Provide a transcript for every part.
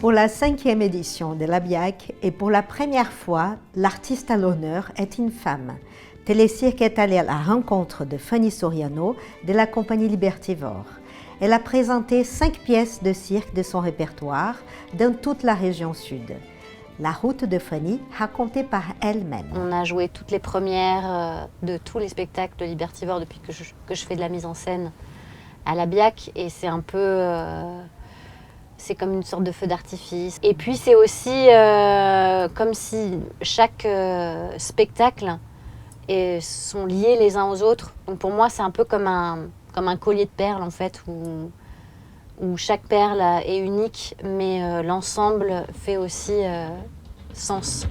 pour la 5e édition de la BIAC et pour la première fois, l'artiste à l'honneur est une femme. Télécirque est allé à la rencontre de Fanny Soriano de la compagnie Libertivore. Elle a présenté 5 pièces de cirque de son répertoire dans toute la région sud. La route de Fanny, racontée par elle-même. On a joué toutes les premières de tous les spectacles de Libertivore depuis que je fais de la mise en scène à la BIAC et c'est un peu... c'est comme une sorte de feu d'artifice. Et puis c'est aussi comme si chaque spectacle sont liés les uns aux autres. Donc pour moi c'est un peu comme un collier de perles en fait, où chaque perle est unique, mais l'ensemble fait aussi sens.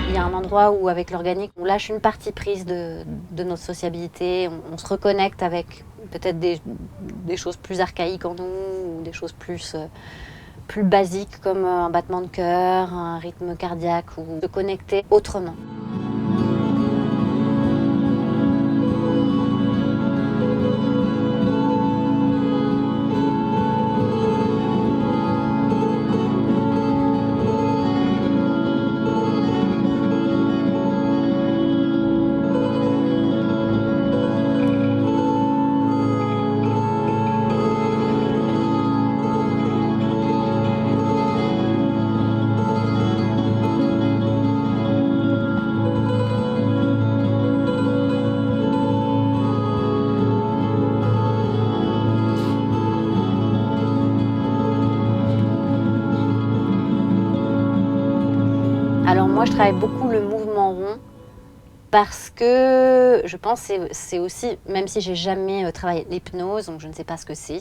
Il y a un endroit où, avec l'organique, on lâche une partie prise de notre sociabilité, on se reconnecte avec peut-être des choses plus archaïques en nous, ou des choses plus basiques comme un battement de cœur, un rythme cardiaque, ou se connecter autrement. Alors moi, je travaille beaucoup le mouvement rond parce que je pense que c'est aussi, même si j'ai jamais travaillé l'hypnose, donc je ne sais pas ce que c'est,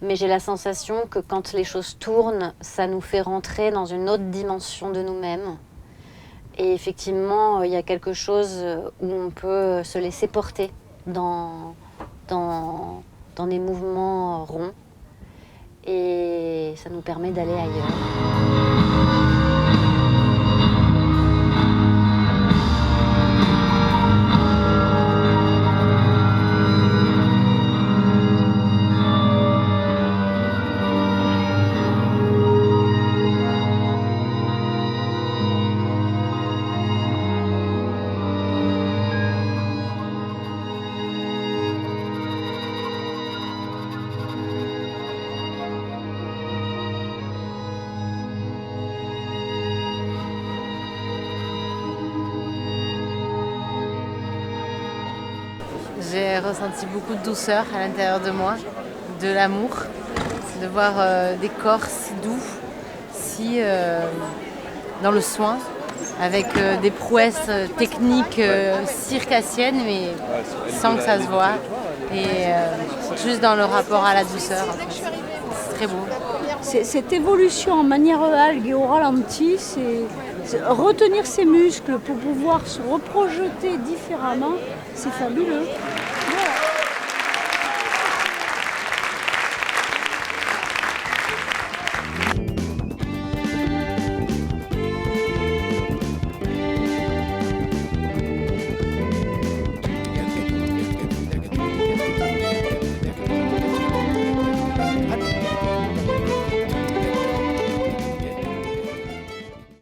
mais j'ai la sensation que quand les choses tournent, ça nous fait rentrer dans une autre dimension de nous-mêmes. Et effectivement, il y a quelque chose où on peut se laisser porter dans des mouvements ronds et ça nous permet d'aller ailleurs. J'ai ressenti beaucoup de douceur à l'intérieur de moi, de l'amour, de voir des corps si doux, si dans le soin, avec des prouesses techniques circassiennes, mais sans que ça se voit, et juste dans le rapport à la douceur. En fait. C'est très beau. Cette évolution en manière algue et au ralenti, c'est retenir ses muscles pour pouvoir se reprojeter différemment, c'est fabuleux.